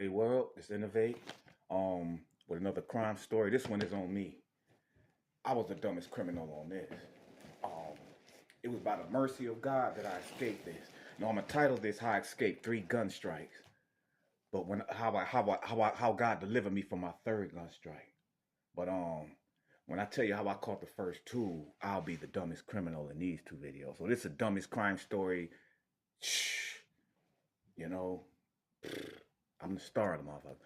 Hey world, it's N.O.vate. With another crime story. This one is on me. I was the dumbest criminal on this. Um, it was by the mercy of God that I escaped this. Now I'm gonna title this "How I Escaped 3 Gun Strikes." But how God delivered me from my third gun strike. But when I tell you how I caught the first two, I'll be the dumbest criminal in these 2 videos. So this is the dumbest crime story. Shh, you know, I'm the star of the motherfucker.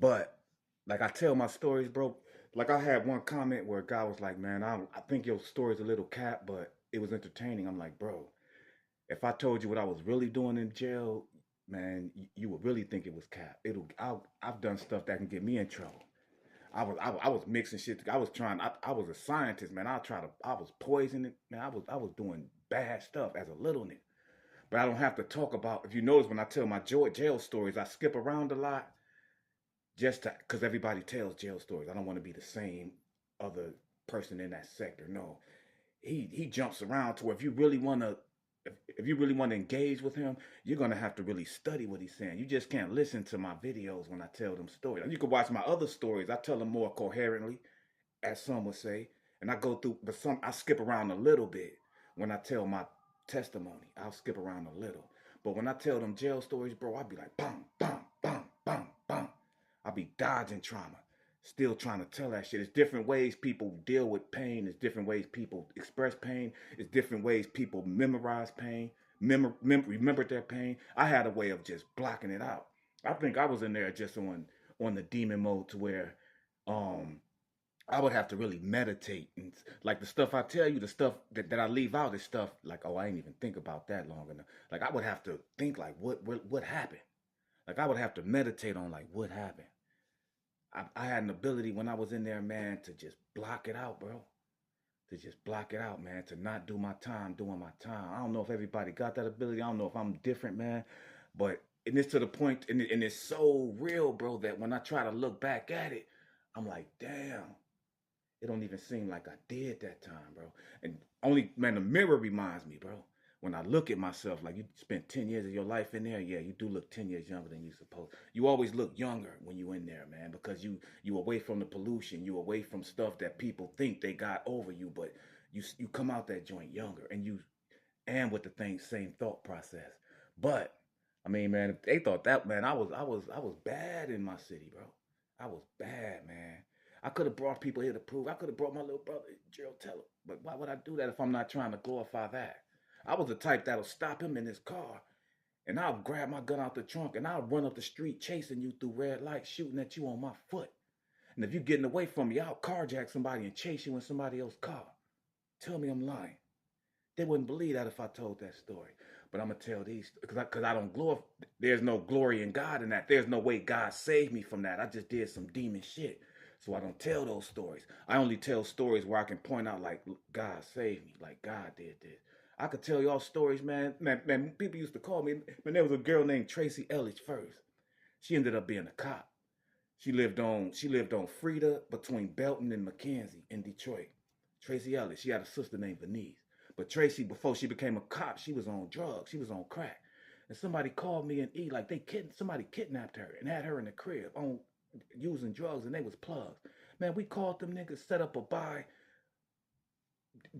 But like I tell my stories, bro. Like I had one comment where a guy was like, "Man, I think your story's a little cap, but it was entertaining." I'm like, bro, if I told you what I was really doing in jail, man, you would really think it was cap. I've done stuff that can get me in trouble. I was mixing shit. I was a scientist, man. I was poisoning, man. I was doing bad stuff as a little nigga. But I don't have to talk about. If you notice, when I tell my jail stories, I skip around a lot just to, because everybody tells jail stories. I don't want to be the same other person in that sector. No, he jumps around to where if you really want to engage with him, you're gonna have to really study what he's saying. You just can't listen to my videos when I tell them stories. You can watch my other stories. I tell them more coherently, as some would say, and I go through. But some I skip around a little bit when I tell my testimony. I'll skip around a little. But when I tell them jail stories, bro, I'll be like, bum, bum, bum, bum, bum. I'll be dodging trauma, still trying to tell that shit. It's different ways people deal with pain. It's different ways people express pain. It's different ways people memorize pain, remember their pain. I had a way of just blocking it out. I think I was in there just on the demon mode to where um I would have to really meditate, and like the stuff I tell you, the stuff that I leave out is stuff like, oh, I didn't even think about that long enough. Like I would have to think like what happened. Like I would have to meditate on like what happened. I had an ability when I was in there, man, to just block it out, bro. To just block it out, man. To not do my time doing my time. I don't know if everybody got that ability. I don't know if I'm different, man. But and it's to the point, and it's so real, bro, that when I try to look back at it, I'm like, damn, it don't even seem like I did that time, bro. And only, man, the mirror reminds me, bro. When I look at myself, like you spent 10 years of your life in there, yeah, you do look 10 years younger than you supposed. You always look younger when you in there, man, because you away from the pollution, you away from stuff that people think they got over you, but you come out that joint younger, and with the same thought process. But I mean, man, if they thought that, man, I was bad in my city, bro. I was bad, man. I could have brought people here to prove. I could have brought my little brother, Gerald Teller. But why would I do that if I'm not trying to glorify that? I was the type that'll stop him in his car, and I'll grab my gun out the trunk, and I'll run up the street chasing you through red lights, shooting at you on my foot. And if you're getting away from me, I'll carjack somebody and chase you in somebody else's car. Tell me I'm lying. They wouldn't believe that if I told that story. But I'm going to tell these, because I don't glorify. There's no glory in God in that. There's no way God saved me from that. I just did some demon shit. So I don't tell those stories. I only tell stories where I can point out, like, God saved me, like God did this. I could tell y'all stories, man. Man, people used to call me. Man, there was a girl named Tracy Ellis first. She ended up being a cop. She lived on Frida between Belton and McKenzie in Detroit. Tracy Ellis. She had a sister named Denise. But Tracy, before she became a cop, she was on drugs. She was on crack. And somebody called me and like somebody kidnapped her and had her in the crib on using drugs, and they was plugs. Man, we called them niggas, set up a buy,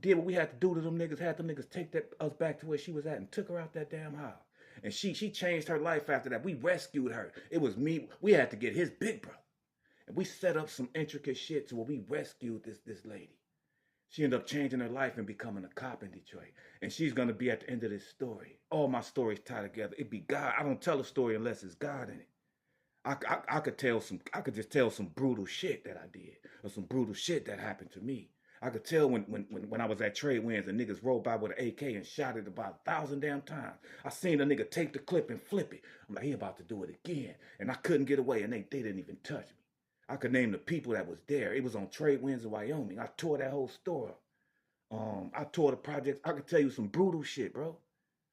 did what we had to do to them niggas, had them niggas take us back to where she was at, and took her out that damn house. And she changed her life after that. We rescued her. It was me. We had to get his big brother. And we set up some intricate shit to where we rescued this lady. She ended up changing her life and becoming a cop in Detroit. And she's going to be at the end of this story. All my stories tie together. It be God. I don't tell a story unless it's God in it. I could just tell some brutal shit that I did, or some brutal shit that happened to me. I could tell when I was at Trade Winds and niggas rolled by with an AK and shot it about 1,000 damn times. I seen a nigga take the clip and flip it. I'm like, he about to do it again. And I couldn't get away, and they didn't even touch me. I could name the people that was there. It was on Trade Winds in Wyoming. I tore that whole store up. I tore the projects. I could tell you some brutal shit, bro.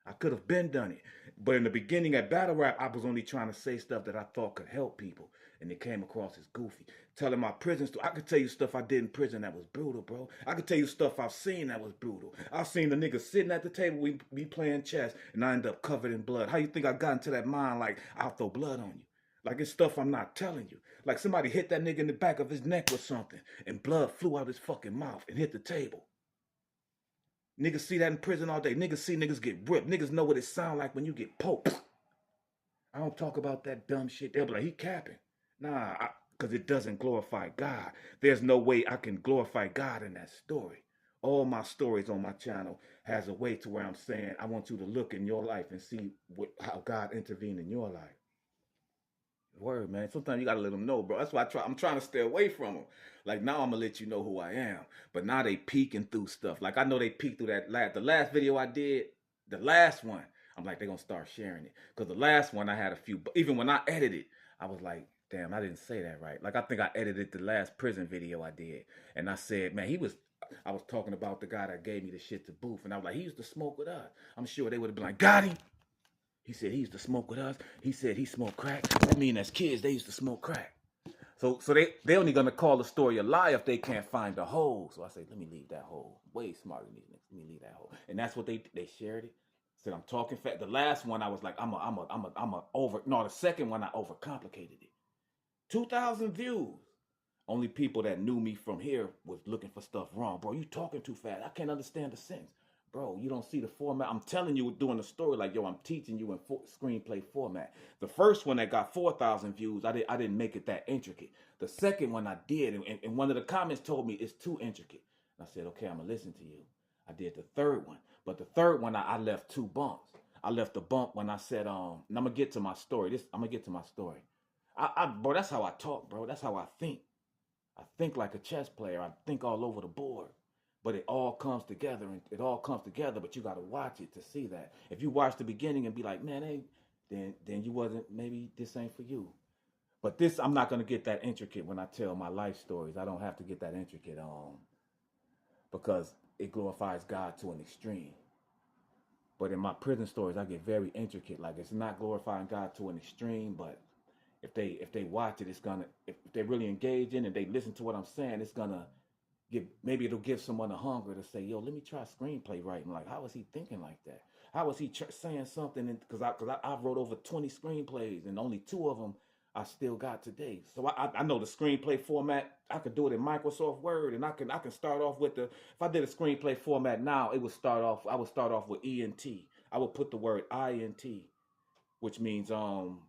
I could have been done it. But in the beginning at Battle Rap, I was only trying to say stuff that I thought could help people. And it came across as goofy. Telling my prison story. I could tell you stuff I did in prison that was brutal, bro. I could tell you stuff I've seen that was brutal. I've seen the nigga sitting at the table, we playing chess, and I end up covered in blood. How you think I got into that mind like, I'll throw blood on you? Like it's stuff I'm not telling you. Like somebody hit that nigga in the back of his neck with something and blood flew out his fucking mouth and hit the table. Niggas see that in prison all day. Niggas see niggas get ripped. Niggas know what it sound like when you get poked. I don't talk about that dumb shit. They'll be like, he capping. Nah, because it doesn't glorify God. There's no way I can glorify God in that story. All my stories on my channel has a way to where I'm saying, I want you to look in your life and see how God intervened in your life. Word, man. Sometimes you gotta let them know, bro. That's why I'm trying to stay away from them. Like now, I'm gonna let you know who I am. But now they peeking through stuff. Like I know they peeked through the last video I did, the last one. I'm like, they're gonna start sharing it because the last one I had a few. Even when I edited, I was like, damn, I didn't say that right. Like I think I edited the last prison video I did, and I said, man, I was talking about the guy that gave me the shit to Booth, and I was like, he used to smoke with us. I'm sure they would have been like, got him. He said he used to smoke with us. He said he smoked crack. That mean as kids they used to smoke crack. So they only gonna call the story a lie if they can't find the hole. So I say, let me leave that hole. Way smarter than these niggas. Let me leave that hole. And that's what they shared it. Said I'm talking fat. The last one I was like, I'm a over. No, the second one I overcomplicated it. 2,000 views. Only people that knew me from here was looking for stuff wrong. Bro, you talking too fast. I can't understand the sense. Bro, you don't see the format. I'm telling you, doing the story like, yo, I'm teaching you in screenplay format. The first one that got 4,000 views, I didn't make it that intricate. The second one I did, and one of the comments told me it's too intricate. And I said, okay, I'm gonna listen to you. I did the third one, but the third one I left 2 bumps. I left the bump when I said, and I'm gonna get to my story. I'm gonna get to my story. Bro, that's how I talk, bro. That's how I think. I think like a chess player. I think all over the board. But it all comes together, and it all comes together, but you got to watch it to see that. If you watch the beginning and be like, man, hey, then you wasn't, maybe this ain't for you. But this, I'm not going to get that intricate when I tell my life stories. I don't have to get that intricate because it glorifies God to an extreme. But in my prison stories, I get very intricate. Like it's not glorifying God to an extreme, but if they watch it, it's gonna, if they really engage in it, they listen to what I'm saying, it's gonna maybe it'll give someone a hunger to say, yo, let me try screenplay writing. Like, how is he thinking like that? How is he saying something? Because I wrote over 20 screenplays, and only 2 of them I still got today. So I know the screenplay format. I could do it in Microsoft Word, and I can start off with if I did a screenplay format now, I would start off with ENT. I would put the word INT, which means I'm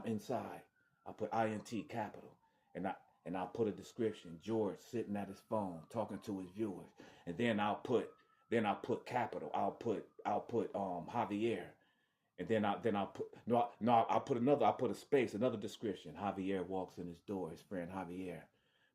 inside. I put INT capital, and I'll put a description. George sitting at his phone talking to his viewers, and then I'll put capital. I'll put Javier, and then I'll put I'll put a space, another description. Javier walks in his door, his friend Javier,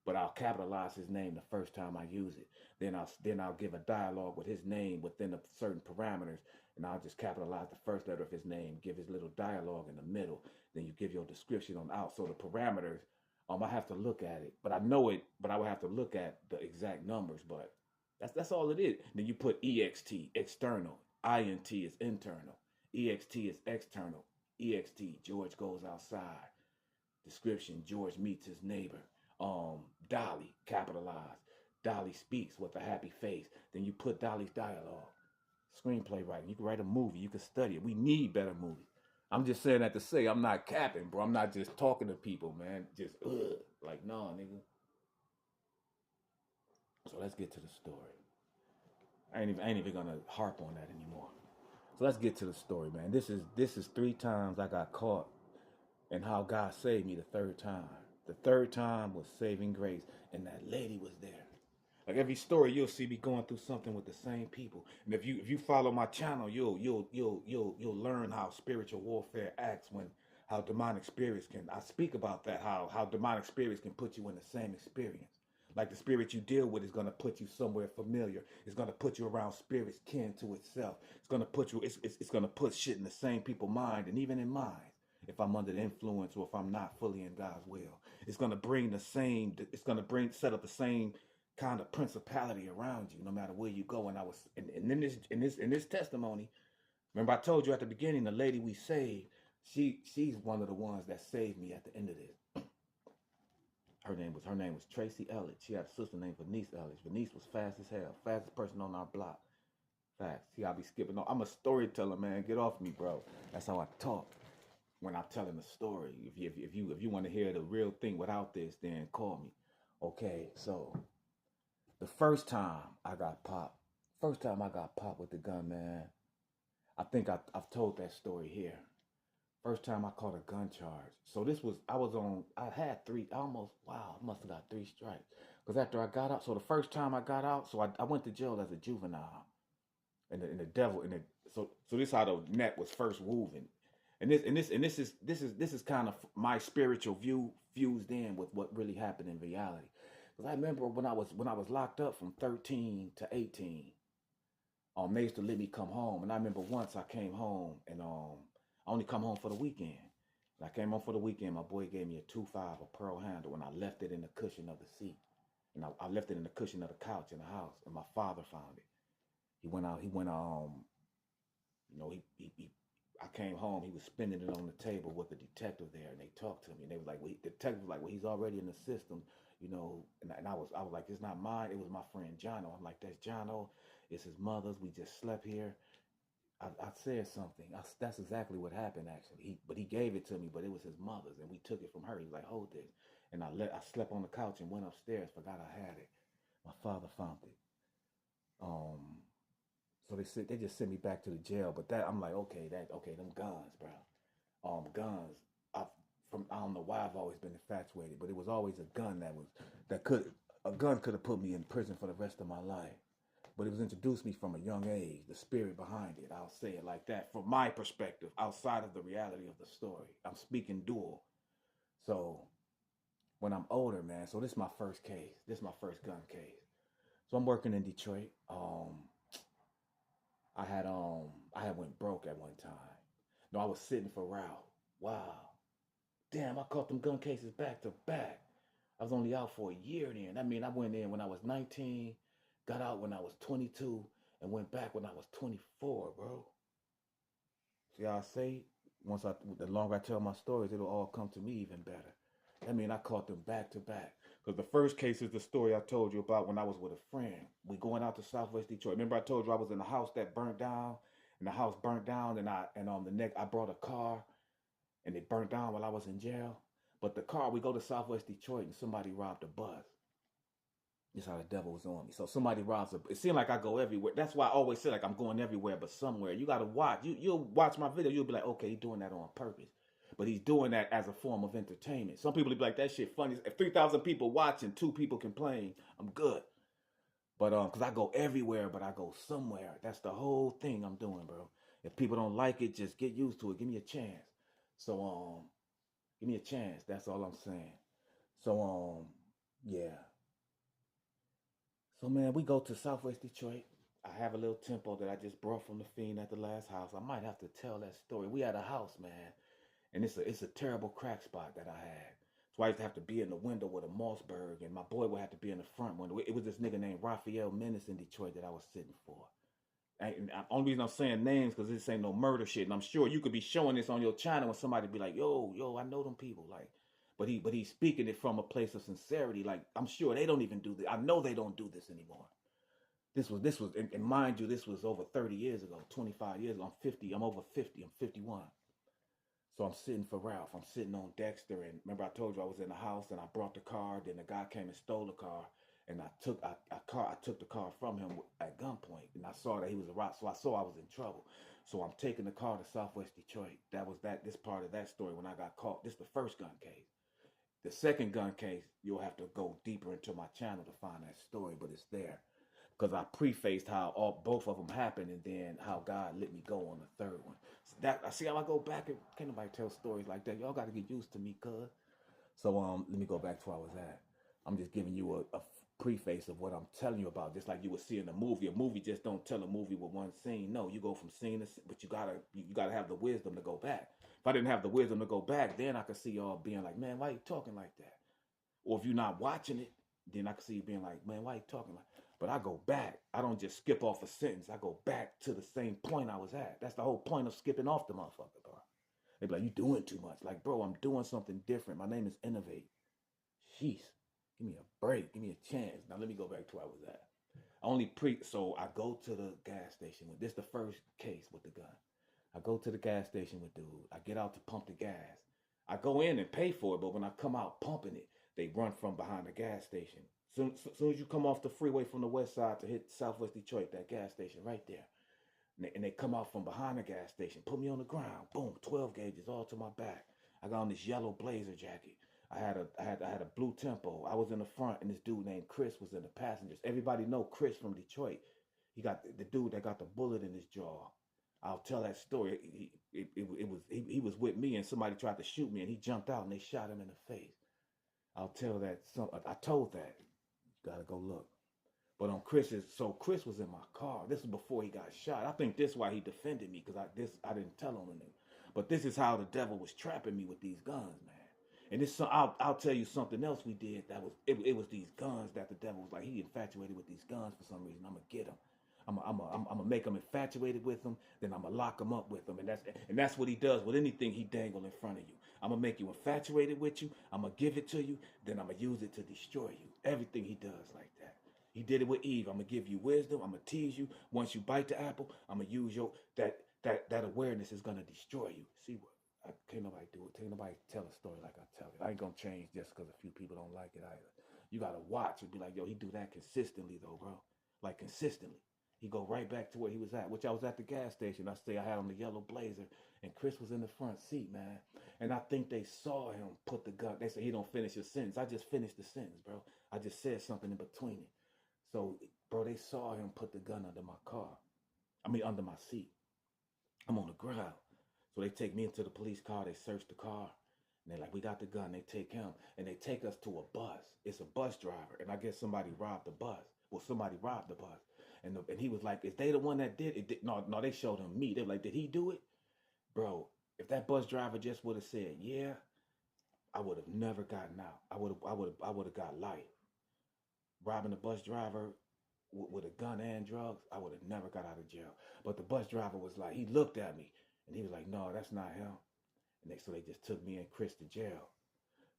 but I'll capitalize his name the first time I use it. Then I'll give a dialogue with his name within certain parameters, and I'll just capitalize the first letter of his name, give his little dialogue in the middle. Then you give your description on out. So the parameters, I have to look at it, but I know it. But I would have to look at the exact numbers. But that's all it is. Then you put EXT, external. INT is internal. EXT is external. EXT, George goes outside. Description, George meets his neighbor. Dolly, capitalized. Dolly speaks with a happy face. Then you put Dolly's dialogue. Screenplay writing. You can write a movie. You can study it. We need better movies. I'm just saying that to say I'm not capping, bro. I'm not just talking to people, man. Just like, nah, nigga. So let's get to the story. I ain't even gonna harp on that anymore. So let's get to the story, man. This is 3 times I got caught and how God saved me the 3rd time. The 3rd time was saving grace, and that lady was there. Like every story, you'll see me going through something with the same people. And if you follow my channel, you'll learn how spiritual warfare acts when how demonic spirits can. I speak about that how demonic spirits can put you in the same experience. Like the spirit you deal with is gonna put you somewhere familiar. It's gonna put you around spirits kin to itself. It's gonna put you. It's gonna put shit in the same people's mind and even in mine. If I'm under the influence or if I'm not fully in God's will, it's gonna bring the same. It's gonna set up the same kind of principality around you no matter where you go. And I was in this testimony, remember I told you at the beginning, the lady we saved, she's one of the ones that saved me at the end of this. Her name was Tracy Elliott. She had a sister named Venice Elliott. Venice was fast as hell, fastest person on our block. Fast. See, I'll be skipping on. I'm a storyteller, man. Get off me, bro. That's how I talk. when I'm telling the story. If you want to hear the real thing without this, then call me. Okay, so the first time I got popped with the gun, man. I think I've told that story here. First time I caught a gun charge. So this was, I had three, I must have got 3 strikes. Because after I got out, so the first time I got out, so I went to jail as a juvenile. And the devil, so this how the net was first woven. And this is kind of my spiritual view fused in with what really happened in reality. Because I remember when I was locked up from 13 to 18, they used to let me come home. And I remember once I came home and I only come home for the weekend. And I came home for the weekend. My boy gave me a 2.5, a pearl handle, and I left it in the cushion of the seat. And I left it in the cushion of the couch in the house. And my father found it. He went, I came home. He was spinning it on the table with the detective there, and they talked to me. And they was like, the detective was like, well, he's already in the system, And I was like, it's not mine. It was my friend Jono. I'm like, that's Jono. It's his mother's. We just slept here. I said something. That's exactly what happened, actually. But he gave it to me, but it was his mother's, and we took it from her. He was like, hold this. And I slept on the couch and went upstairs. Forgot I had it. My father found it. So they just sent me back to the jail. But I'm like, okay, them guns, bro. Guns. I don't know why I've always been infatuated, but it was always a gun a gun could have put me in prison for the rest of my life. But it was introduced me from a young age, the spirit behind it. I'll say it like that, from my perspective, outside of the reality of the story. I'm speaking dual. So when I'm older, man, so this is my first case. This is my first gun case. So I'm working in Detroit. I had went broke at one time. No, I was sitting for Ralph. Wow. Damn, I caught them gun cases back to back. I was only out for a year then. I mean, I went in when I was 19, got out when I was 22, and went back when I was 24, bro. See how I say? The longer I tell my stories, it'll all come to me even better. I mean, I caught them back to back. Because the first case is the story I told you about when I was with a friend. We going out to Southwest Detroit. Remember I told you I was in a house that burnt down? And the house burnt down, and I brought a car, and it burnt down while I was in jail. But the car, we go to Southwest Detroit, and somebody robbed a bus. That's how the devil was on me. So somebody robs it seemed like I go everywhere. That's why I always say like I'm going everywhere but somewhere. You gotta watch. You'll watch my video, you'll be like, okay, he's doing that on purpose. But he's doing that as a form of entertainment. Some people will be like, that shit funny. If 3,000 people watching, 2 people complain, I'm good. But because I go everywhere, but I go somewhere. That's the whole thing I'm doing, bro. If people don't like it, just get used to it. Give me a chance. So give me a chance. That's all I'm saying. So yeah. So man, we go to Southwest Detroit. I have a little tempo that I just brought from the fiend at the last house. I might have to tell that story. We had a house, man, and it's a terrible crack spot that I had. So I used to have to be in the window with a Mossberg, and my boy would have to be in the front window. It was this nigga named Raphael Menace in Detroit that I was sitting for. And the only reason I'm saying names because this ain't no murder shit. And I'm sure you could be showing this on your channel and somebody be like, yo, I know them people. Like, but he's speaking it from a place of sincerity. Like, I'm sure they don't even do this. I know they don't do this anymore. This was, and mind you, this was over 30 years ago, 25 years ago. I'm 50. I'm over 50. I'm 51. So I'm sitting for Ralph. I'm sitting on Dexter. And remember I told you I was in the house and I brought the car. Then the guy came and stole the car. And I took the car from him at gunpoint. And I saw that he was a rock. So I saw I was in trouble. So I'm taking the car to Southwest Detroit. This part of that story when I got caught. This is the first gun case. The second gun case, you'll have to go deeper into my channel to find that story, but it's there. Because I prefaced how both of them happened and then how God let me go on the third one. So I see how I go back and can't nobody tell stories like that. Y'all got to get used to me, cuz. So let me go back to where I was at. I'm just giving you a preface of what I'm telling you about, just like you would see in a movie. A movie just don't tell a movie with one scene. No, you go from scene to scene, but you gotta have the wisdom to go back. If I didn't have the wisdom to go back, then I could see y'all being like, man, why you talking like that? Or if you're not watching it, then I could see you being like, man, why you talking like? But I go back. I don't just skip off a sentence. I go back to the same point I was at. That's the whole point of skipping off the motherfucker, bro. They be like, you doing too much. Like, bro, I'm doing something different. My name is N.O.vate. Jeez. Give me a break. Give me a chance. Now let me go back to where I was at. So I go to the gas station. This is the first case with the gun. I go to the gas station with dude. I get out to pump the gas. I go in and pay for it, but when I come out pumping it, they run from behind the gas station. Soon as you come off the freeway from the west side to hit Southwest Detroit, that gas station right there. And they come out from behind the gas station, put me on the ground, boom, 12 gauges all to my back. I got on this yellow blazer jacket. I had a blue Tempo. I was in the front, and this dude named Chris was in the passengers. Everybody know Chris from Detroit. He got the dude that got the bullet in his jaw. I'll tell that story. He was with me, and somebody tried to shoot me, and he jumped out, and they shot him in the face. I'll tell that. I told that. You gotta go look. But on Chris's, so Chris was in my car. This was before he got shot. I think this is why he defended me, because I didn't tell on him. But this is how the devil was trapping me with these guns, man. And this, I'll tell you something else we did. It was these guns that the devil was like, he infatuated with these guns for some reason. I'm gonna get him. I'm gonna make him infatuated with them. Then I'm gonna lock him up with them. And that's what he does with anything he dangle in front of you. I'm gonna make you infatuated with you. I'm gonna give it to you. Then I'm gonna use it to destroy you. Everything he does like that. He did it with Eve. I'm gonna give you wisdom. I'm gonna tease you. Once you bite the apple, I'm gonna use that awareness is gonna destroy you. See what? Can't nobody do it. Can't nobody tell a story like I tell it. I ain't gonna change just because a few people don't like it either. You gotta watch and be like, yo, he do that consistently though, bro. Like consistently. He go right back to where he was at, which I was at the gas station. I had on the yellow blazer, and Chris was in the front seat, man. And I think they saw him put the gun. They said he don't finish his sentence. I just finished the sentence, bro. I just said something in between it. So, bro, they saw him put the gun under my car. Under my seat. I'm on the ground. So they take me into the police car. They search the car. And they're like, we got the gun. They take him. And they take us to a bus. It's a bus driver. And I guess somebody robbed the bus. Well, somebody robbed the bus. And he was like, is they the one that did it? No, they showed him me. They were like, did he do it? Bro, if that bus driver just would have said, yeah, I would have never gotten out. I would have got life. Robbing a bus driver with a gun and drugs, I would have never got out of jail. But the bus driver was like, he looked at me and he was like, no, that's not him. And so they just took me and Chris to jail.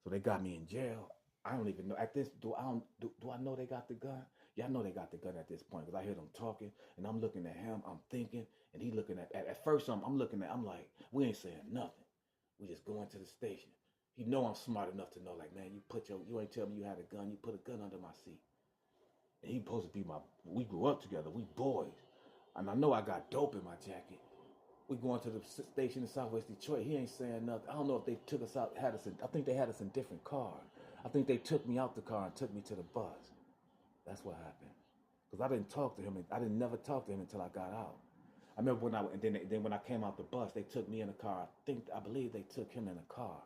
So they got me in jail. I don't even know at this. Do I know they got the gun? Yeah, I know they got the gun at this point because I hear them talking and I'm looking at him. I'm thinking and he looking at first. I'm looking at. I'm like, we ain't saying nothing. We just going to the station. He know I'm smart enough to know like, man, you ain't tell me you had a gun. You put a gun under my seat. And he supposed to be we grew up together. We boys. And I know I got dope in my jacket. We going to the station in Southwest Detroit. He ain't saying nothing. I don't know if they took us out. I think they had us in different cars. I think they took me out the car and took me to the bus. That's what happened. Because I didn't talk to him. I didn't never talk to him until I got out. I remember then when I came out the bus, they took me in the car. I believe they took him in the car.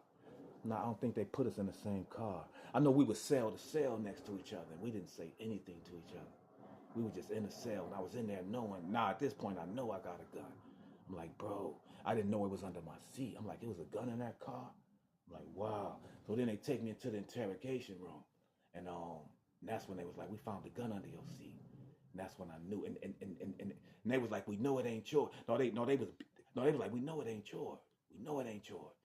No, I don't think they put us in the same car. I know we were cell to cell next to each other. And we didn't say anything to each other. We were just in a cell. And I was in there knowing, at this point, I know I got a gun. I'm like, bro, I didn't know it was under my seat. I'm like, it was a gun in that car? I'm like, wow. So then they take me into the interrogation room. And that's when they was like, we found the gun under your seat. And that's when I knew. And they was like, we know it ain't yours. They was like, we know it ain't yours. We know it ain't yours.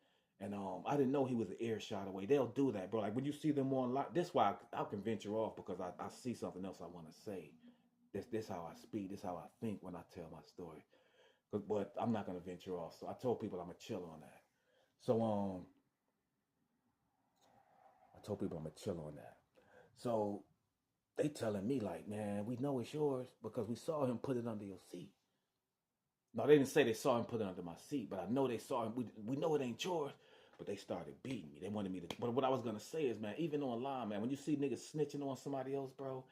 And I didn't know he was an earshot away. They'll do that, bro. Like when you see them online, this is why I can venture off because I see something else I want to say. This how I speak. This how I think when I tell my story. But I'm not gonna venture off. So I told people I'm gonna chill on that. So I told people I'm gonna chill on that. So they telling me like, man, we know it's yours because we saw him put it under your seat. No, they didn't say they saw him put it under my seat, but I know they saw him. We know it ain't yours, but they started beating me. They wanted me to. But what I was gonna say is, man, even online, man, when you see niggas snitching on somebody else, bro,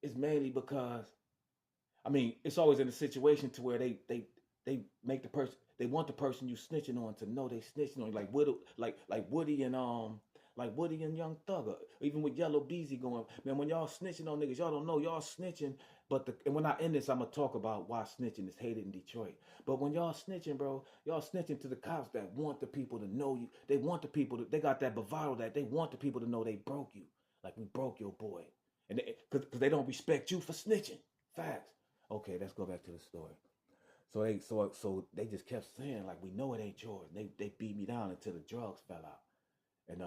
it's mainly because, it's always in a situation to where they make the person, they want the person you snitching on to know they snitching on you, like Woody and Young Thugger, even with Yellow Beezy going, man, when y'all snitching on niggas, y'all don't know y'all snitching. And when I end this, I'm gonna talk about why snitching is hated in Detroit. But when y'all snitching, bro, y'all snitching to the cops that want the people to know you. They want the people they got that bravado that they want the people to know they broke you, like we broke your boy, and because they don't respect you for snitching. Facts. Okay, let's go back to the story. So they just kept saying like, we know it ain't yours. They beat me down until the drugs fell out, and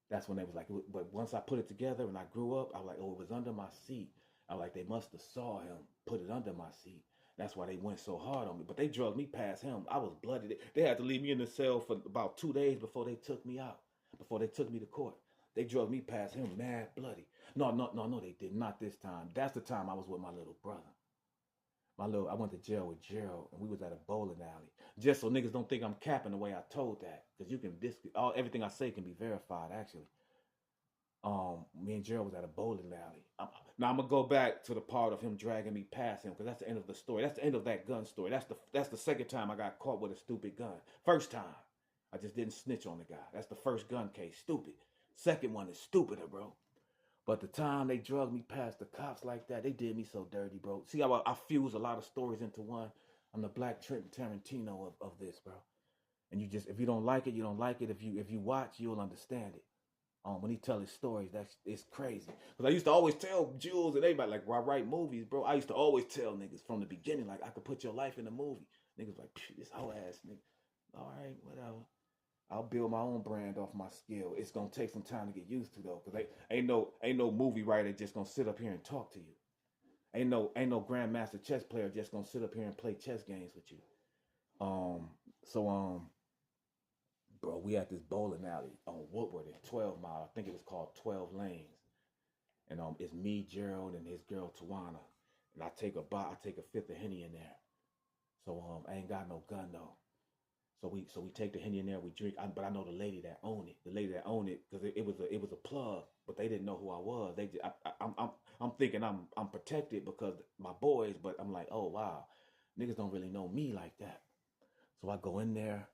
that's when they was like. But once I put it together and I grew up, I was like, oh, it was under my seat. I was like, they must have saw him put it under my seat. That's why they went so hard on me. But they drugged me past him. I was bloody. They had to leave me in the cell for about 2 days before they took me out, before they took me to court. They drugged me past him, mad bloody. No, they did not this time. That's the time I was with my little brother. I went to jail with Gerald, and we was at a bowling alley. Just so niggas don't think I'm capping the way I told that, because you can everything I say can be verified actually. Me and Gerald was at a bowling alley. Now I'm gonna go back to the part of him dragging me past him, because that's the end of the story. That's the end of that gun story. That's the second time I got caught with a stupid gun. First time, I just didn't snitch on the guy. That's the first gun case. Stupid. Second one is stupider, bro. But the time they drugged me past the cops like that, they did me so dirty, bro. See how I fuse a lot of stories into one? I'm the Black Tarantino of this, bro. And if you don't like it, you don't like it. If you watch, you'll understand it. When he tell his stories, it's crazy. Because I used to always tell Jules and everybody, like, when I write movies, bro, I used to always tell niggas from the beginning, like, I could put your life in a movie. Niggas like, this whole ass nigga. All right, whatever. I'll build my own brand off my skill. It's gonna take some time to get used to though, because ain't no movie writer just gonna sit up here and talk to you. Ain't no grandmaster chess player just gonna sit up here and play chess games with you. Bro, we at this bowling alley on Woodward at 12 Mile. I think it was called 12 Lanes. And it's me, Gerald, and his girl Tawana. And I take a fifth of Henny in there. So I ain't got no gun though. So we take the Henny in there, we drink. But I know the lady that owned it. The lady that owned it, because it was a plug, but they didn't know who I was. I'm thinking I'm protected because my boys, but I'm like, oh wow, niggas don't really know me like that. So I go in there,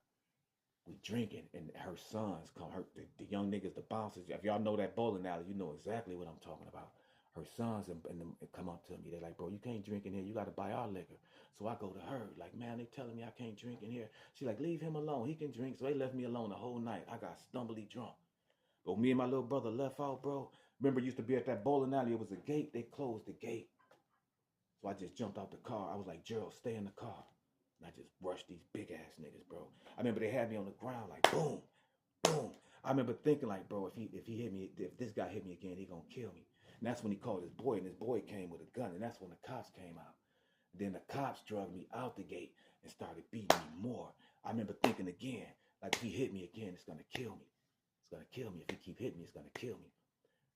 we drinking, and her sons come. The young niggas, the bouncers. If y'all know that bowling alley, you know exactly what I'm talking about. Her sons and come up to me. They're like, bro, you can't drink in here. You got to buy our liquor. So I go to her, like, man, they telling me I can't drink in here. She like, leave him alone. He can drink. So they left me alone the whole night. I got stumbly drunk. But me and my little brother left out, bro. Remember, used to be at that bowling alley. It was a gate. They closed the gate. So I just jumped out the car. I was like, Gerald, stay in the car. And I just rushed these big ass niggas, bro. I remember they had me on the ground like, boom, boom. I remember thinking like, bro, if he hit me, if this guy hit me again, he gonna kill me. And that's when he called his boy, and his boy came with a gun, and that's when the cops came out. Then the cops drugged me out the gate and started beating me more. I remember thinking again, like, if he hit me again, it's gonna kill me. It's gonna kill me. If he keep hitting me, it's gonna kill me.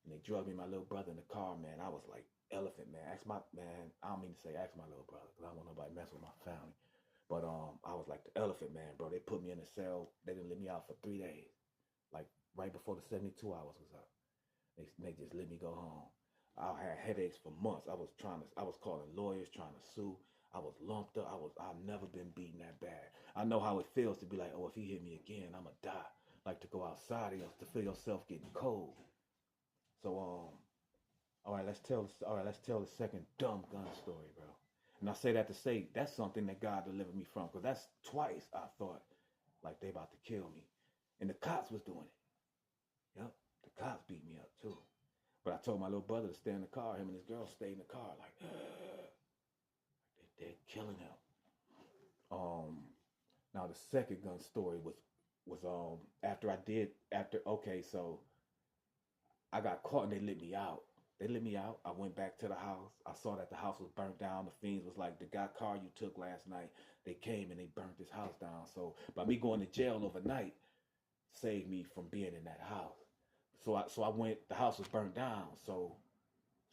And they drugged me and my little brother in the car, man. I was like elephant, man. I don't mean to say ask my little brother, because I don't want nobody messing with my family. But I was like the elephant, man, bro. They put me in a cell. They didn't let me out for 3 days. Like right before the 72 hours was up. They just let me go home. I had headaches for months. I was calling lawyers trying to sue. I was lumped up. I've never been beaten that bad. I know how it feels to be like, oh, if he hit me again, I'ma die. Like to go outside to feel yourself getting cold. So all right, let's tell the second dumb gun story, bro. And I say that to say that's something that God delivered me from, because that's twice I thought like they about to kill me, and the cops was doing it. Yep, the cops beat me up too. But I told my little brother to stay in the car. Him and his girl stayed in the car, like they're killing him. Now the second gun story was so I got caught and they let me out. I went back to the house. I saw that the house was burnt down. The fiends was like, the car you took last night, they came and they burnt this house down. So by me going to jail overnight saved me from being in that house. So I went, the house was burnt down. So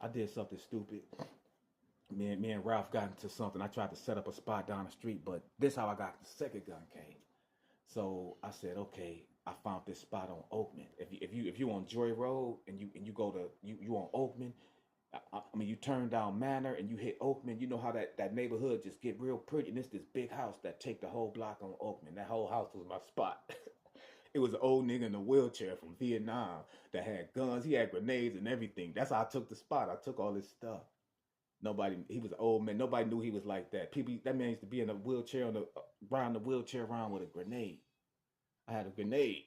I did something stupid. Me and Ralph got into something. I tried to set up a spot down the street, but this how I got the second gun came. So I said, okay, I found this spot on Oakman. If you on Joy Road and you go to you on Oakman, I mean you turn down Manor and you hit Oakman, you know how that neighborhood just get real pretty. And it's this big house that take the whole block on Oakman. That whole house was my spot. It was an old nigga in a wheelchair from Vietnam that had guns. He had grenades and everything. That's how I took the spot. I took all this stuff. He was an old man. Nobody knew he was like that. That man used to be in a wheelchair, riding the wheelchair around with a grenade. I had a grenade.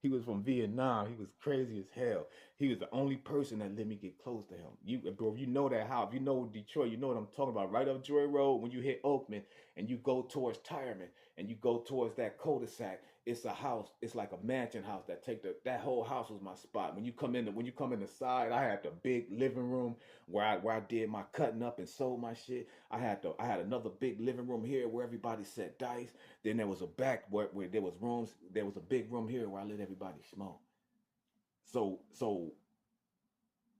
He was from Vietnam. He was crazy as hell. He was the only person that let me get close to him. Bro, you know that house. If you know Detroit, you know what I'm talking about. Right up Joy Road, when you hit Oakman and you go towards Tireman, and you go towards that cul-de-sac, it's a house. It's like a mansion house that whole house was my spot. When you come in the side, I had the big living room where I did my cutting up and sold my shit. I had another big living room here where everybody set dice. Then there was a back where there was rooms. There was a big room here where I let everybody smoke. So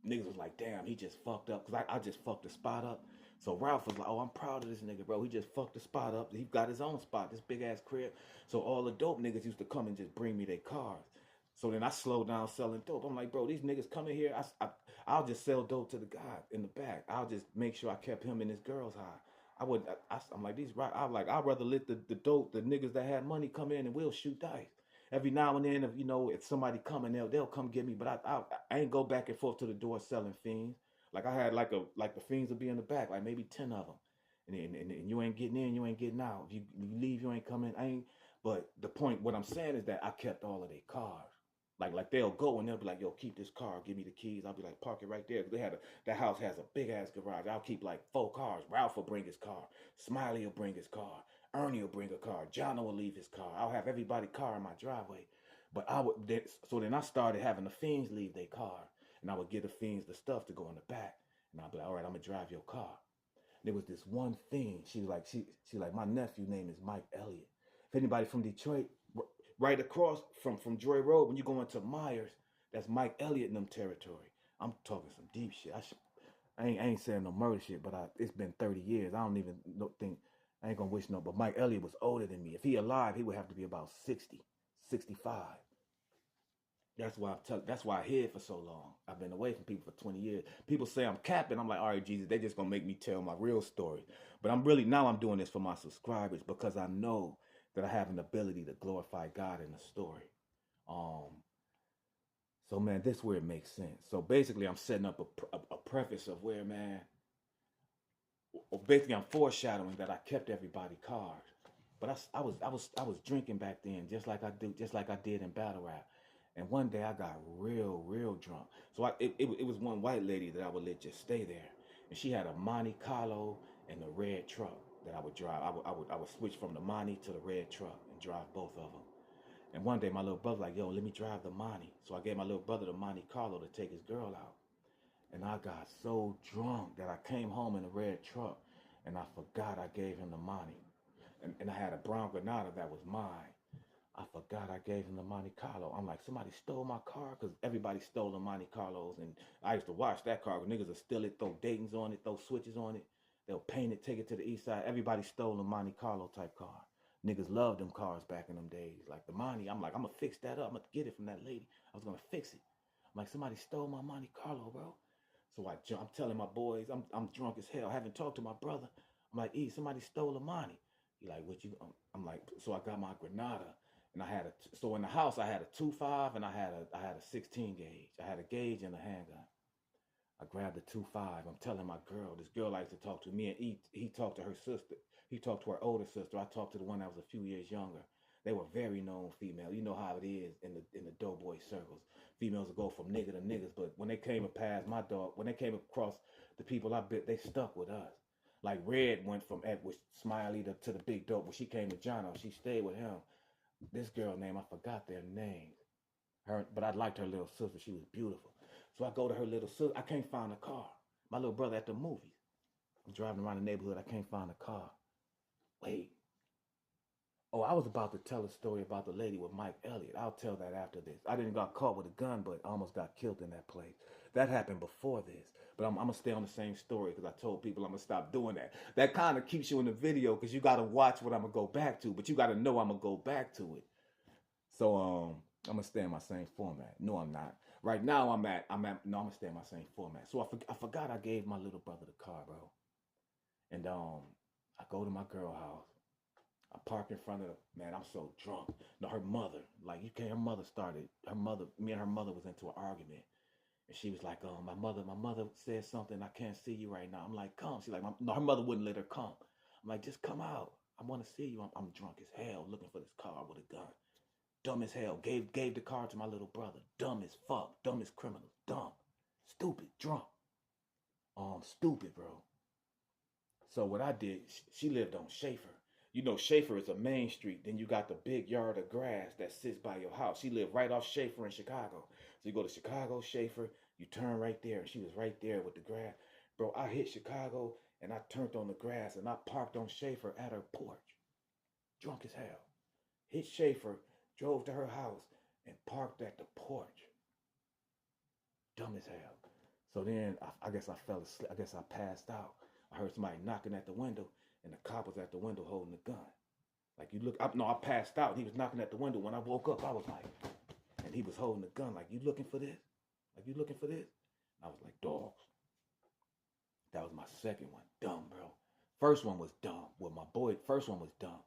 niggas was like, damn, he just fucked up. Because I just fucked the spot up. So Ralph was like, oh, I'm proud of this nigga, bro. He just fucked the spot up. He got his own spot, this big ass crib. So all the dope niggas used to come and just bring me their cars. So then I slowed down selling dope. I'm like, bro, these niggas coming here. I'll just sell dope to the guy in the back. I'll just make sure I kept him and his girls high. I'm like, these right. I'd rather let the dope, the niggas that had money come in and we'll shoot dice. Every now and then, if somebody coming, they'll come get me. But I ain't go back and forth to the door selling fiends. Like I had like the fiends would be in the back, like maybe 10 of them, and you ain't getting in, you ain't getting out. If you leave, you ain't coming. I ain't. But the point, what I'm saying is that I kept all of their cars. Like they'll go and they'll be like, yo, keep this car, give me the keys. I'll be like, park it right there. That house has a big ass garage. I'll keep like 4 cars. Ralph will bring his car. Smiley will bring his car. Ernie will bring a car. John will leave his car. I'll have everybody car in my driveway. But then I started having the fiends leave their car. And I would give the fiends the stuff to go in the back. And I'll be like, all right, I'm gonna drive your car. And there was this one thing. She was like, my nephew name is Mike Elliott. If anybody from Detroit, right across from Joy Road, when you go into Myers, that's Mike Elliott in them territory. I'm talking some deep shit. I ain't saying no murder shit, but it's been 30 years. I don't even think, I ain't gonna wish no, but Mike Elliott was older than me. If he alive, he would have to be about 60, 65. That's why I hid for so long. I've been away from people for 20 years. People say I'm capping. I'm like, all right, Jesus, they just gonna make me tell my real story. But I'm doing this for my subscribers because I know that I have an ability to glorify God in the story. So man, this is where it makes sense. So basically, I'm setting up a preface of where, man, basically I'm foreshadowing that I kept everybody cars. But I was drinking back then, just like I did in battle rap. And one day I got real drunk. So it was one white lady that I would let just stay there, and she had a Monte Carlo and a red truck that I would drive. I would switch from the Monte to the red truck and drive both of them. And one day my little brother like, yo, let me drive the Monte. So I gave my little brother the Monte Carlo to take his girl out. And I got so drunk that I came home in a red truck, and I forgot I gave him the Monte. And I had a brown Granada that was mine. I forgot I gave him the Monte Carlo. I'm like, somebody stole my car? Because everybody stole the Monte Carlos. And I used to watch that car. Niggas would steal it, throw Dayton's on it, throw switches on it. They'll paint it, take it to the east side. Everybody stole a Monte Carlo type car. Niggas loved them cars back in them days. Like the Monte, I'm like, I'm going to fix that up. I'm going to get it from that lady. I was going to fix it. I'm like, somebody stole my Monte Carlo, bro. So I'm telling my boys, I'm drunk as hell. I haven't talked to my brother. I'm like, somebody stole a Monte. He like, what you? I'm like, so I got my Granada. And I had so in the house I had a 2.5 and I had a 16 gauge. I had a gauge and a handgun. I grabbed the 2.5. I'm telling my girl, this girl likes to talk to me, and he talked to her sister. He talked to her older sister. I talked to the one that was a few years younger. They were very known female. You know how it is in the doughboy circles. Females will go from nigga to niggas, but when they came past my dog, when they came across the people I bit, they stuck with us. Like Red went from with Smiley to the big dope. When she came to Jono, she stayed with him. This girl name, I forgot their names. But I liked her little sister. She was beautiful. So I go to her little sister. I can't find a car. My little brother at the movies. I'm driving around the neighborhood. I can't find a car. Wait. Oh, I was about to tell a story about the lady with Mike Elliott. I'll tell that after this. I didn't got caught with a gun, but I almost got killed in that place. That happened before this. But I'm going to stay on the same story because I told people I'm going to stop doing that. That kind of keeps you in the video because you got to watch what I'm going to go back to. But you got to know I'm going to go back to it. So I'm going to stay in my same format. No, I'm not. Right now I'm going to stay in my same format. So I forgot I gave my little brother the car, bro. And I go to my girl house. I park in front of man, I'm so drunk. No, her mother, like me and her mother was into an argument. And she was like, my mother said something, I can't see you right now. I'm like, come. She's like, no, her mother wouldn't let her come. I'm like, just come out. I want to see you. I'm drunk as hell looking for this car with a gun. Dumb as hell. Gave the car to my little brother. Dumb as fuck. Dumb as criminal. Dumb. Stupid. Drunk. Stupid, bro. So what I did, she lived on Schaefer. You know, Schaefer is a main street. Then you got the big yard of grass that sits by your house. She lived right off Schaefer in Chicago. So you go to Chicago, Schaefer, you turn right there. And she was right there with the grass. Bro, I hit Chicago and I turned on the grass and I parked on Schaefer at her porch. Drunk as hell. Hit Schaefer, drove to her house, and parked at the porch. Dumb as hell. So then I guess I fell asleep. I guess I passed out. I heard somebody knocking at the window, and the cop was at the window holding the gun. Like you look, I passed out. And he was knocking at the window. When I woke up, I was like, and he was holding the gun. Like, you looking for this? Like, you looking for this? I was like, dogs. That was my second one. Dumb, bro. First one was dumb. Well, my boy, first one was dumb.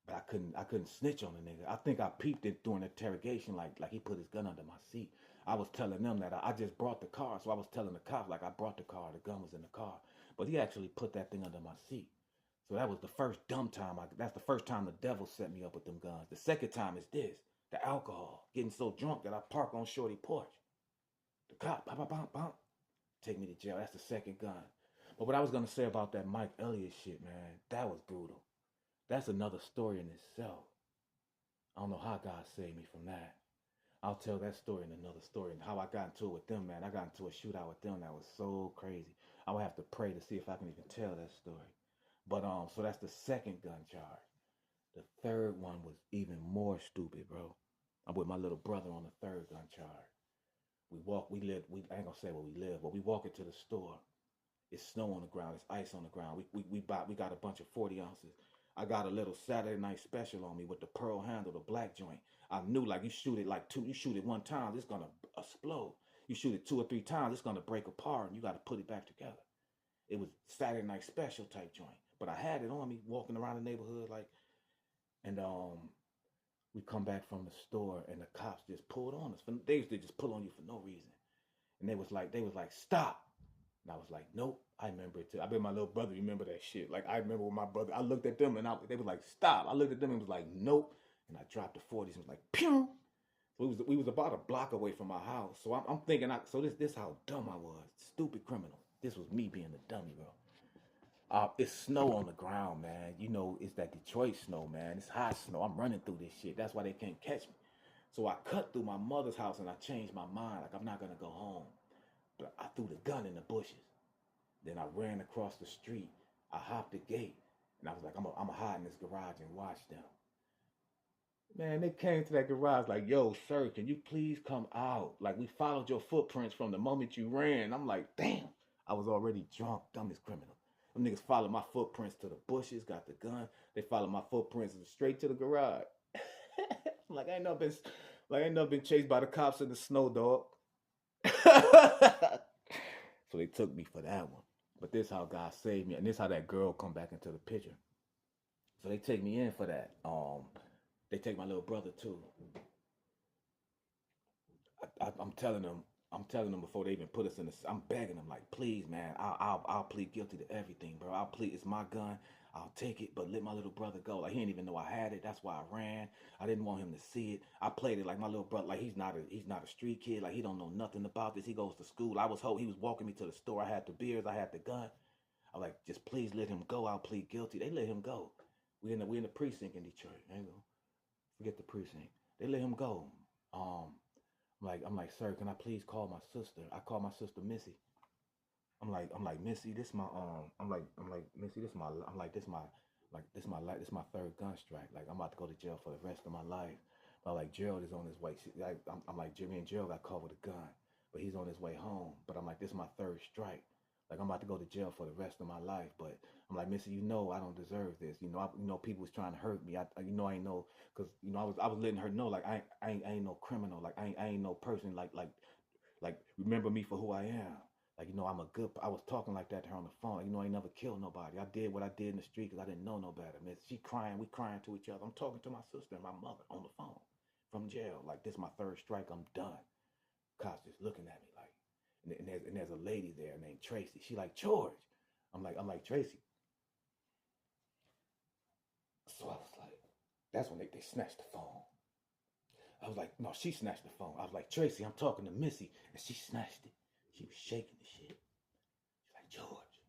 But I couldn't snitch on the nigga. I think I peeped it during interrogation, like he put his gun under my seat. I was telling them that I just brought the car, so I was telling the cops like I brought the car, the gun was in the car. But he actually put that thing under my seat. So that was the first dumb time. That's the first time the devil set me up with them guns. The second time is this, the alcohol. Getting so drunk that I park on Shorty porch. The cop, bop, bop, bop, bop, take me to jail. That's the second gun. But what I was going to say about that Mike Elliott shit, man, that was brutal. That's another story in itself. I don't know how God saved me from that. I'll tell that story in another story. And how I got into it with them, man. I got into a shootout with them that was so crazy. I would have to pray to see if I can even tell that story. But so that's the second gun charge. The third one was even more stupid, bro. I'm with my little brother on the third gun charge. I ain't gonna say where we live, but we walk into the store. It's snow on the ground. It's ice on the ground. We got a bunch of 40 ounces. I got a little Saturday night special on me with the pearl handle, the black joint. I knew like you shoot it one time, it's gonna explode. You shoot it 2 or 3 times, it's gonna break apart and you gotta put it back together. It was Saturday night special type joint. But I had it on me walking around the neighborhood and we come back from the store and the cops just pulled on us. They used to just pull on you for no reason. And they was like, stop. And I was like, nope, I remember it too. I bet my little brother remember that shit. Like, I remember with my brother, I looked at them and they was like, stop. I looked at them and was like, nope. And I dropped the 40s and was like, pew. So we was about a block away from my house. So I'm thinking, this how dumb I was. Stupid criminal. This was me being the dummy, bro. It's snow on the ground, man. You know, it's that Detroit snow, man. It's hot snow. I'm running through this shit. That's why they can't catch me. So I cut through my mother's house and I changed my mind. Like, I'm not going to go home. But I threw the gun in the bushes. Then I ran across the street. I hopped the gate. And I was like, I'm going to hide in this garage and watch them. Man, they came to that garage like, yo, sir, can you please come out? Like, we followed your footprints from the moment you ran. I'm like, damn. I was already drunk, dumbest criminal. Them niggas followed my footprints to the bushes, got the gun. They followed my footprints straight to the garage. Like, I ain't never been chased by the cops in the snow, dog. So they took me for that one. But this how God saved me, and this how that girl come back into the picture. So they take me in for that. They take my little brother too. I'm telling them before they even put us in I'm begging them like, please, man, I'll plead guilty to everything, bro. I'll plead. It's my gun. I'll take it, but let my little brother go. Like, he didn't even know I had it. That's why I ran. I didn't want him to see it. I played it like my little brother. Like, he's not a street kid. Like, he don't know nothing about this. He goes to school. He was walking me to the store. I had the beers. I had the gun. I was like, just please let him go. I'll plead guilty. They let him go. We in the precinct in Detroit. There you go. Forget the precinct. They let him go. I'm like, sir, can I please call my sister? I call my sister Missy. I'm like, Missy, this my Missy, this my third gun strike. Like, I'm about to go to jail for the rest of my life. But like, Gerald is on his way. I'm like, Jimmy and Gerald got caught with a gun, but he's on his way home. But I'm like, this is my third strike. Like, I'm about to go to jail for the rest of my life. But I'm like, Missy, I don't deserve this. People was trying to hurt me. I ain't know, cause I was letting her know, like, I ain't no criminal. Like, I ain't no person. Like remember me for who I am. Like, I was talking like that to her on the phone. Like, I ain't never killed nobody. I did what I did in the street because I didn't know no better. Man, we crying to each other. I'm talking to my sister and my mother on the phone from jail. Like, this is my third strike. I'm done. Cops just looking at me like, and there's a lady there named Tracy. She like, George. I'm like, Tracy. So I was like, that's when they snatched the phone. I was like, no, she snatched the phone. I was like, Tracy, I'm talking to Missy. And she snatched it. She was shaking the shit. She's like, George.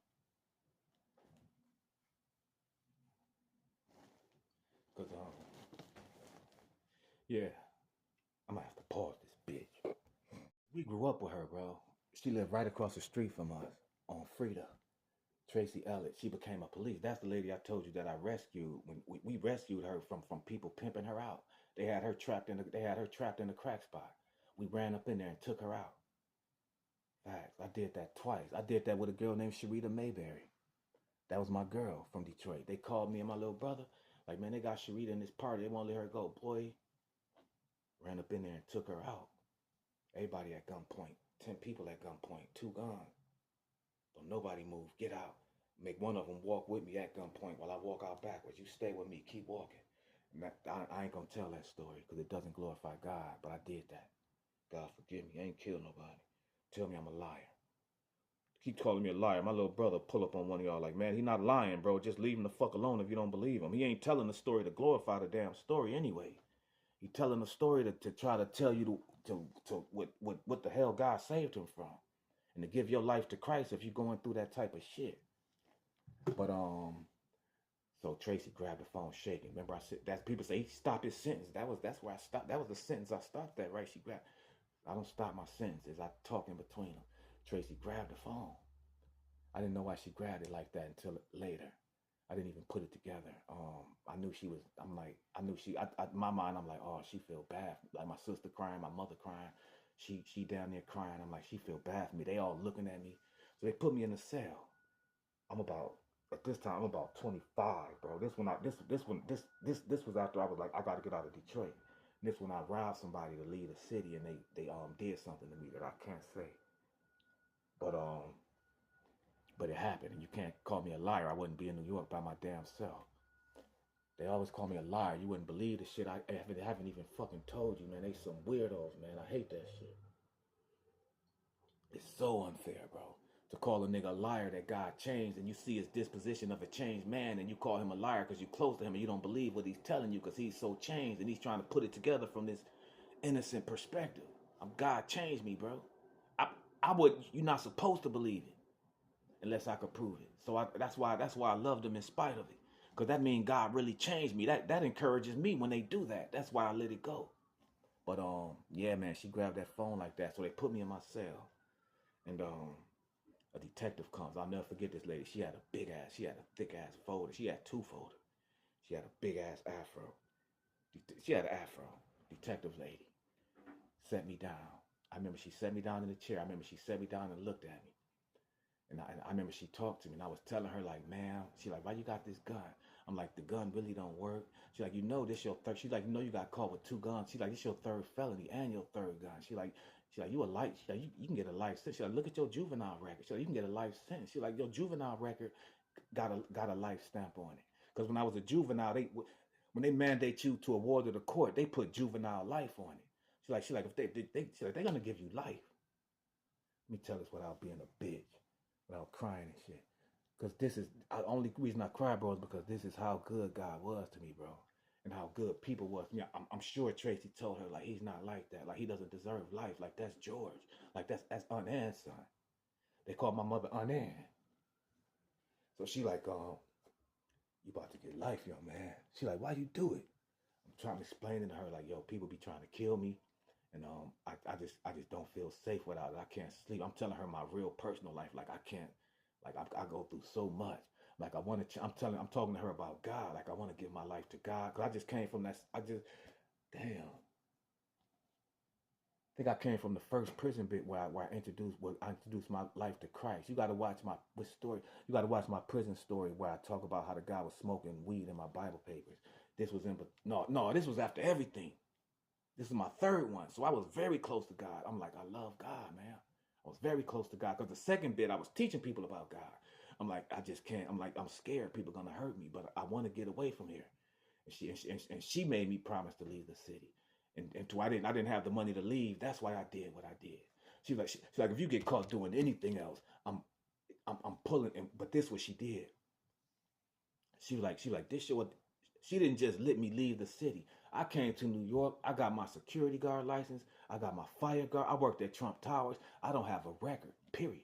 Cause yeah, I'm gonna have to pause this bitch. We grew up with her, bro. She lived right across the street from us on Frida. Tracy Elliott. She became a police. That's the lady I told you that I rescued when we rescued her from people pimping her out. They had her trapped in the crack spot. We ran up in there and took her out. Facts. I did that twice. I did that with a girl named Sharita Mayberry. That was my girl from Detroit. They called me and my little brother. Like, man, they got Sharita in this party. They won't let her go. Boy, ran up in there and took her out. Everybody at gunpoint. 10 people at gunpoint. 2 guns. Don't nobody move. Get out. Make one of them walk with me at gunpoint while I walk out backwards. You stay with me. Keep walking. And I ain't going to tell that story because it doesn't glorify God. But I did that. God forgive me. I ain't killed nobody. Tell me I'm a liar. Keep calling me a liar. My little brother pull up on one of y'all like, man, he not lying, bro. Just leave him the fuck alone if you don't believe him. He ain't telling the story to glorify the damn story anyway. He telling the story to try to tell you to what the hell God saved him from. And to give your life to Christ if you're going through that type of shit. But so Tracy grabbed the phone shaking. Remember I said that people say he stopped his sentence. That's where I stopped. That was the sentence I stopped at, right? She grabbed. I don't stop my sentences. I talk in between them. Tracy grabbed the phone. I didn't know why she grabbed it like that until later. I didn't even put it together. I knew she was. I knew she. In my mind, I'm like, oh, she feel bad. Like my sister crying, my mother crying. She down there crying. I'm like, she feel bad for me. They all looking at me. So they put me in a cell. At this time, I'm about 25, bro. This was after I was like, I gotta get out of Detroit. And this when I robbed somebody to leave the city, and they did something to me that I can't say. But it happened, and you can't call me a liar. I wouldn't be in New York by my damn self. They always call me a liar. You wouldn't believe the shit I haven't even fucking told you, man. They some weirdos, man. I hate that shit. It's so unfair, bro. To call a nigga a liar that God changed and you see his disposition of a changed man and you call him a liar because you're close to him and you don't believe what he's telling you because he's so changed and he's trying to put it together from this innocent perspective. God changed me, bro. You're not supposed to believe it unless I could prove it. So that's why I loved him in spite of it. Because that means God really changed me. That encourages me when they do that. That's why I let it go. But yeah, man, she grabbed that phone like that. So they put me in my cell. And a detective comes. I'll never forget this lady. She had a thick ass folder. She had 2 folders. She had a big ass afro. She had an afro. Detective lady set me down. I remember she set me down in the chair. I remember she set me down and looked at me. And I remember she talked to me and I was telling her like, man, she like, why you got this gun? I'm like, the gun really don't work. She like, you know, this your third. She's like, you know, you got caught with 2 guns. She like, this your 3rd felony and your 3rd gun. She like, you a life. She like, you can get a life sentence. She like, look at your juvenile record. She like, you can get a life sentence. She like, your juvenile record got a life stamp on it. Because when I was a juvenile, when they mandate you to award to the court, they put juvenile life on it. She like, if they're gonna give you life. Let me tell this without being a bitch. Without crying and shit. Because this is, the only reason I cry, bro, is because this is how good God was to me, bro. And how good people was to me. I'm sure Tracy told her, like, he's not like that. Like, he doesn't deserve life. Like, that's George. Like, that's Aunt Ann's son. They call my mother Aunt Ann. So she like, you about to get life, young man. She like, why you do it? I'm trying to explain to her, like, yo, people be trying to kill me. And I just don't feel safe without it. I can't sleep. I'm telling her my real personal life. Like I can't, like I go through so much. Like I'm talking to her about God. Like I want to give my life to God. Cause I just came from that. Damn. I think I came from the first prison bit where I introduced my life to Christ. You got to watch my story. You got to watch my prison story where I talk about how the guy was smoking weed in my Bible papers. This was this was after everything. This is my 3rd one. So I was very close to God. I'm like, I love God, man. I was very close to God. Because the second bit, I was teaching people about God. I'm like, I just can't. I'm like, I'm scared people are going to hurt me. But I want to get away from here. And she made me promise to leave the city. And I didn't have the money to leave. That's why I did what I did. She's like, if you get caught doing anything else, I'm pulling. But this is what she did. She was like, this shit. She didn't just let me leave the city. I came to New York. I got my security guard license. I got my fire guard. I worked at Trump Towers. I don't have a record, period.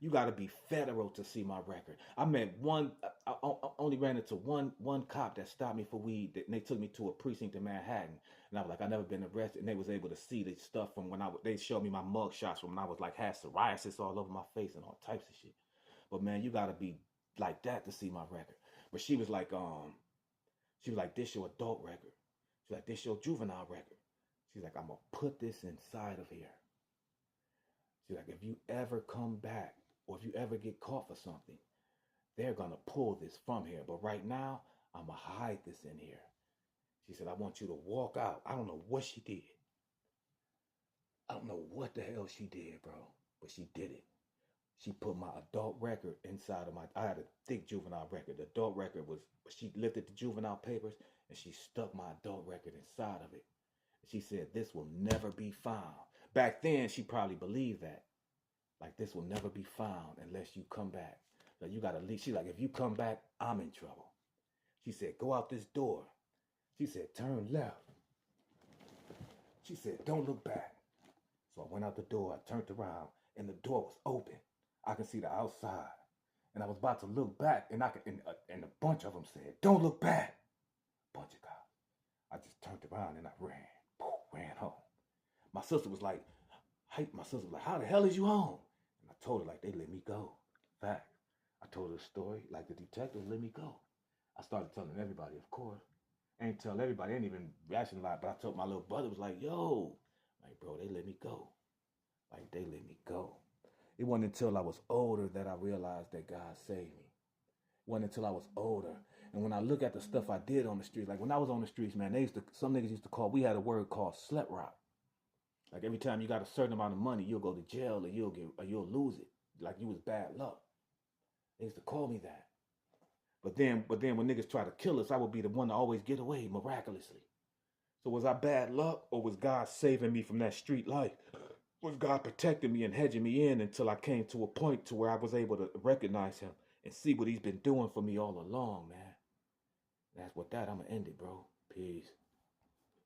You got to be federal to see my record. I met one. I only ran into one cop that stopped me for weed. And they took me to a precinct in Manhattan, and I was like, I never been arrested. And they was able to see the stuff from when they showed me my mug shots from when I was like had psoriasis all over my face and all types of shit. But man, you got to be like that to see my record. But she was like, this your adult record. She's like, this your juvenile record. She's like, I'm gonna put this inside of here. She's like, if you ever come back or if you ever get caught for something, they're going to pull this from here. But right now, I'm going to hide this in here. She said, I want you to walk out. I don't know what she did. I don't know what the hell she did, bro. But she did it. She put my adult record inside of I had a thick juvenile record. The adult record she lifted the juvenile papers and she stuck my adult record inside of it. She said, this will never be found. Back then, she probably believed that. Like, this will never be found unless you come back. Like, you got to leave. She's like, if you come back, I'm in trouble. She said, go out this door. She said, turn left. She said, don't look back. So I went out the door. I turned around, and the door was open. I could see the outside. And I was about to look back, and and a bunch of them said, don't look back. Bunch of cops. I just turned around, and I ran home. My sister was like, how the hell is you home? And I told her, like, they let me go. Fact. I told her the story, like the detective let me go. I started telling everybody, of course. I ain't tell everybody, I ain't even reaction a lot, but I told my little brother, was like, yo, like, bro, they let me go. Like, they let me go. It wasn't until I was older that I realized that God saved me. It wasn't until I was older. And when I look at the stuff I did on the streets, like when I was on the streets, man, some niggas used to we had a word called slut rock. Like every time you got a certain amount of money, you'll go to jail or you'll lose it. Like you was bad luck. They used to call me that. But then when niggas try to kill us, I would be the one to always get away miraculously. So was I bad luck or was God saving me from that street life? Was God protecting me and hedging me in until I came to a point to where I was able to recognize him and see what he's been doing for me all along, man. That's what I'm going to end it, bro. Peace.